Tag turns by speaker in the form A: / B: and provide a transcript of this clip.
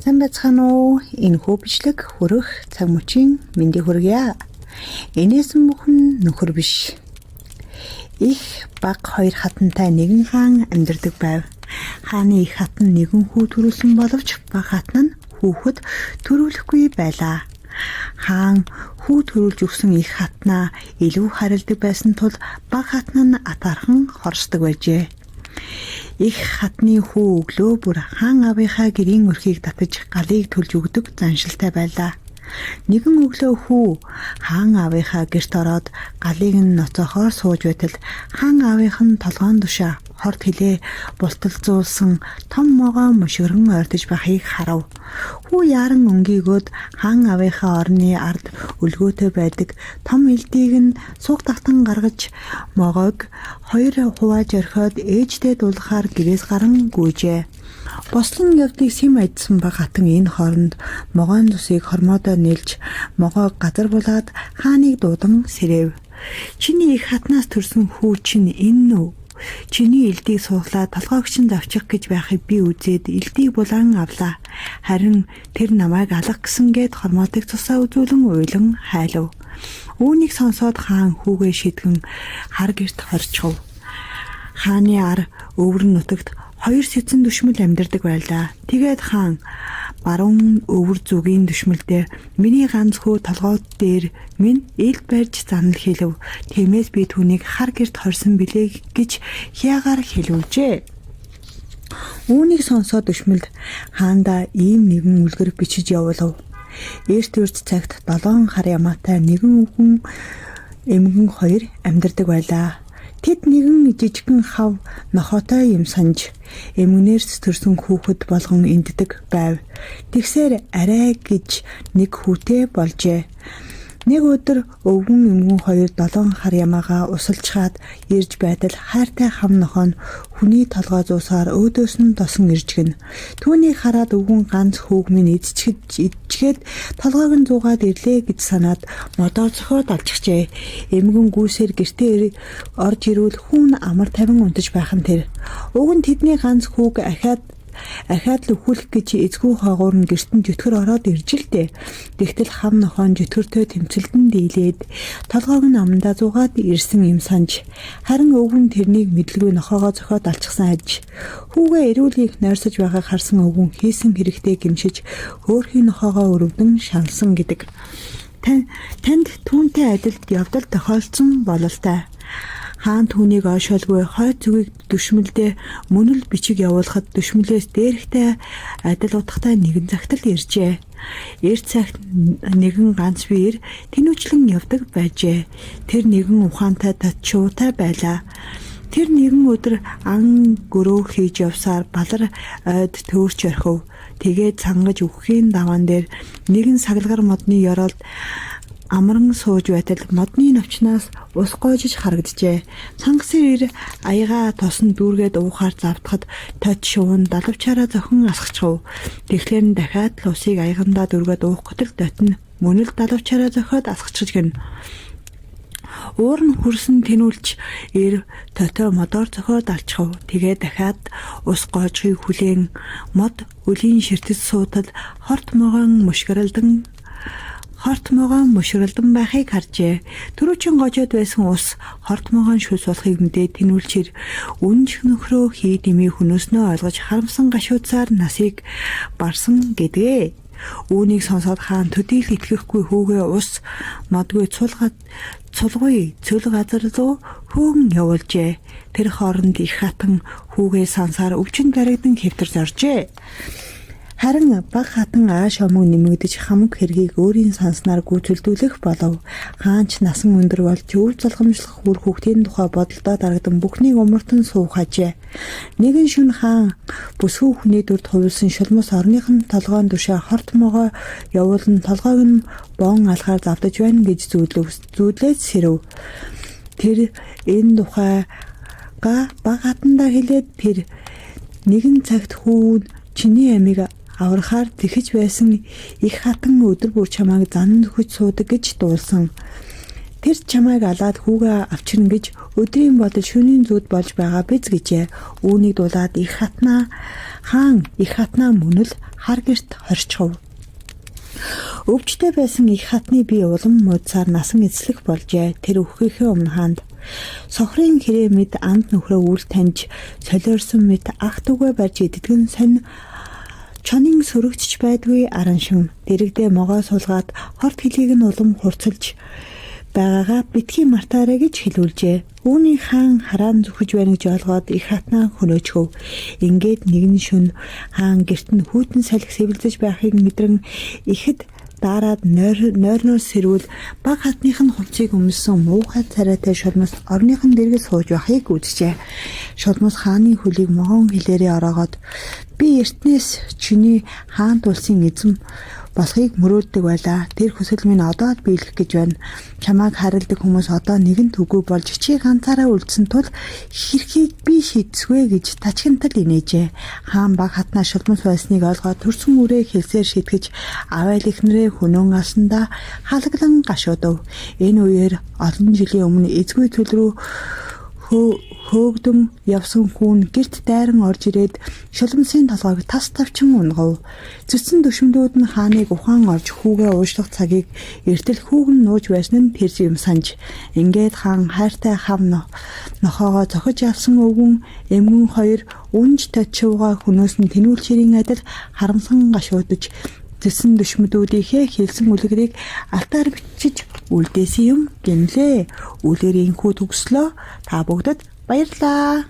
A: Сайн байцгаана уу? Энэ хөөбчлэг хөрөх цаг мөчийн мэндийг хүргье. Энээс бүхэн нөхөр биш. Их баг хоёр хатантай нэгэн хаан амьдардаг байв. Хааны их хатан нэгэн хүү төрүүлсэн боловч баг хатан нь хүүхэд төрүүлэхгүй байлаа. Хаан хүү төрүүлж өгсөн их хатнаа илүү харилдаг байсан тул баг хатан нь атаархан хорсдог байжээ. Их хатны хүү өглөө бүр хаан аавынхаа гэрийн өрхийг татаж галыг төлж өгдөг заншилтай байлаа. Нэгэн өглөө хүү хаан аавынхаа гэрт ороод галыг нь ноцоохоор сууж байтал хаан аавынх нь толгоон душаа хорт хилээ булталзуулсан том могоо мөшгөрөн ойртож байхыг харав. Хүү яран өнгийгөөд хаан аавынхаа орны ард өлгөөтэй байдаг том элдийг нь суг татан гаргаж могоог хоёр хувааж орхиод ээжтэй дуулахаар гэрээс гарan гүйжээ. Бослон явдыг сэм айдсан баг хатан энэ хооронд могоон дусыг хормоодоо нэлж могоог газар булаад хааныг дуудан сэрэв. Чиний их хатнаас төрсөн хүү чинь энэ үү? Чиний элдийг суулаад толгоогч нь завчих гэж байхыг би үзээд элдийг булан авлаа. Харин тэр намайг алах гэсэн гээд хормоотыг цусаа үзүүлэн уйлан хайлав. Үүнийг сонсоод хаан хүүгээ шидгэн хар гэрт хорчхов. Хааны ар өвөр нутагт хоёр сэцэн дүшмэл амьдардаг байлаа. Тэгээд хаан баруун өвөр зүгийн дүшмэлдээ миний ганц хүү толгой дээр минь элд барьж занал хэлв. Тиймээс би түүнийг хар гэрт хорсон билээ гэж хяагаар хэлвэжээ. Үүнийг сонсоод дүшмэлд хаандаа ийм нэгэн үлгэр бичиж явуулав. Эрт үрд цагт 7 хар ямаатай нэгэн өвгөн эмгэн хоёр амьдардаг байлаа. Тэд нэгэн жижигхэн хав нохотой юм санж эмгэнээс төрсөн хүүхэд болгон энддэг байв. Тэгсээр арай гэж нэг хүүтэй болжээ. Нэг өдөр өвгөн эмгэн хоёр 7 хар ямаагаа усалчхаад ирж байтал хайртай хам нохоо нь хүний толгой зуусаар өөдөөс нь досон иржгэн. Түүнийг хараад өвгөн ганц хүүг минь идчихэд толгойг нь зуугаад ирлээ гэж санаад модоор зөхиод алчихжээ. Эмгэн гүйсээр гэртээ орж ирвэл хүүн амар тавин унтаж байх нь тэр. Уг нь тэдний ганц хүүг ахаад л өхүүлэх гэж эзгүй хаагуур нь гэртэн жөтгөр ороод ирж л дээ. Тэгтэл хам нохоон жөтгөртөө тэмцэлдэн дийлээд толгойг нь амандаа зуугаад ирсэн юм санж харин өвгөн тэрнийг мэдлгүй нохоогоо зохиод алчихсан аж. Хүүгээ эрүүлгийг нойрсож байгааг харсан өвгөн хийсэн хэрэгтэй гимшиж өөрхийн нохоогоо өрөвдөн шаналсан гэдэг. Танд түүнтэй адилд явдал тохиолдсон бололтой. Хаан түүнийг ойшоолгүй хойд зүгийг дүшмэлдээ мөн л бичиг явуулахад дүшмэлээс дээрхтэй адил утгатай нэгэн загтал иржээ. Эрт цагт нэгэн ганц биер тэнүүчлэн явдаг байжээ. Тэр нэгэн ухаантай татчуутай байлаа. Тэр нэгэн өдөр ан гөрөө хийж явсаар балар ойд төөрч орхив. Тэгээд цангаж үхэхийн даваан дээр нэгэн саглагар модны ёроолд амран сууж байтал модны навчнаас ус гоожиж харагджээ. Цангасын ир аяга тосон дүүргээд уухаар завдахад тод шуун далавчаараа зохин асгачв. Тэгэхээр нь дахиад л усыг аягандаа дүүргээд уух гэтэл дот нь мөн л далавчаараа зохиод асгачж гэн. Уур нь хүрсэн тэнүүлж ир тотоо модоор зохиод алчхав. Тэгээ дахиад ус гоожхийг хүлээн мод өлийн ширтэд суутал хорт могоон мөшрөлдөн байхыг харжээ. Түрүүчийн гожоод байсан ус хорт могоон шүс болохыг мэдээд тэнүүлчээр үнж нөхрөө хий дэмий хөнөөснөө ойлгож харамсан гашуудсаар насыг барсан гэдгээ. Үүнийг сонсоод хаан төдийл итгэхгүй хүүгээ ус модгүй цулгүй цөл газар руу хөөн явуулжээ. Тэр хооронд их хатан хүүгээ сансаар өвчин баригдан хэвтэрж оржээ. Харин баг хатан ааш омог нэмэгдэж хамаг хэргийг өөрийн санснаар гүйцэлдүүлэх болов. Хаанч насан өндөр болж өв залгамжлах үр хүүхдийн тухай бодолдоо дарагдан бүхнийг умартан суухажээ. Нэгэн шөнө хаан бүсгүй хүний дүрд хувилсан шулмус орныхон толгойн түшээ хорт могоо явуулан толгойг нь боон алхаар завдаж байна гэж зүүдлээд сэрэв. Тэр энэ тухайга баг хатандаа хэлээд тэр нэгэн цагт хүүн чиний амийг аврахаар тэхэж байсан их хатан өдөр бүр чамайг зан нөхөж суудаг гэж дуулсан. Тэр чамайг алаад хүүгээ авчирна гэж өдрийн болол шөнийн зүуд болж байгаа биз гэжээ. Үүнийг дуулаад их хатнаа мөнөл хар гэрт хорчхов. Өвчтэй байсан их хатны бие улам муудсаар насан эзлэх болжээ. Тэр өхөхөө өмнө хаанд сохрын хэрэг мэд анд нөхрөө үл таньж солиорсон мэд ах түгээ барьж идэгэн сонь чонын сөрөгч байдгүй араншин дэрэгдээ могоо суулгаад хорт хөлийг нь улам хурцлж байгаагаа битгий мартаарэ гэж хэлүүлжээ. Үүний хаан хараан зүхэж байна гэж ойлгоод их хатнаа хөнөөчгөв. Ингээд нэгэн шөнө хаан гэрт нь хүйтэн салхи сэвэлзэж байхыг мэдрэн ихэд дараад нойрноор сэрүүл баг хатных нь хувцыг өмссөн муухай царайтай шулмас орныхон дэргэд сууж байхыг үзжээ. Шулмас хааны хөлийг могоон хэлээрээ ороогоод би эртнээс чиний хаант улсын эзэм болохыг мөрөөддөг байлаа. Тэр хүсэл минь одоо л биелэх гэж байна. Чамайг харилдаг хүмүүс одоо нэгэн түгүү болж чи ганцаараа үлдсэн тул хэрхийг би шийдэсвэ гэж тачгантал инээжээ. Хаан баг хатнаа шулмас байсныг олгоод төрсөн үрээ хэлсээр шийтгэж авайл ихнэрээ хөнөөн алсандаа халаглан гашуудав. Энэ үеэр олон жилийн өмнө эзгүй төл рүү хөөгдөн явсан хүн гэрт дайран орж ирээд шулмсын толгойг тас тавчин унгав. Зүтсэн дөшмдүүд нь хааныг ухаан орж хүүгээ уушлах цагийг эртэл хүүг нь нууж байсан нь тэр юм санаж. Ингээд хаан хайртай хав нохоогоо зохиж авсан өвгөн эмгэн хоёр үнж точивгаа хөнөөс нь тэнүүл ширийн адил харамсан гашуудж зүтсэн дөшмдүүдийнхээ хэлсэн үлгэрийг алтаар бичиж үлдээсэн юм гинлээ. Үлгэрийн хүү төгслөө. Та бүгдэд баярлалаа.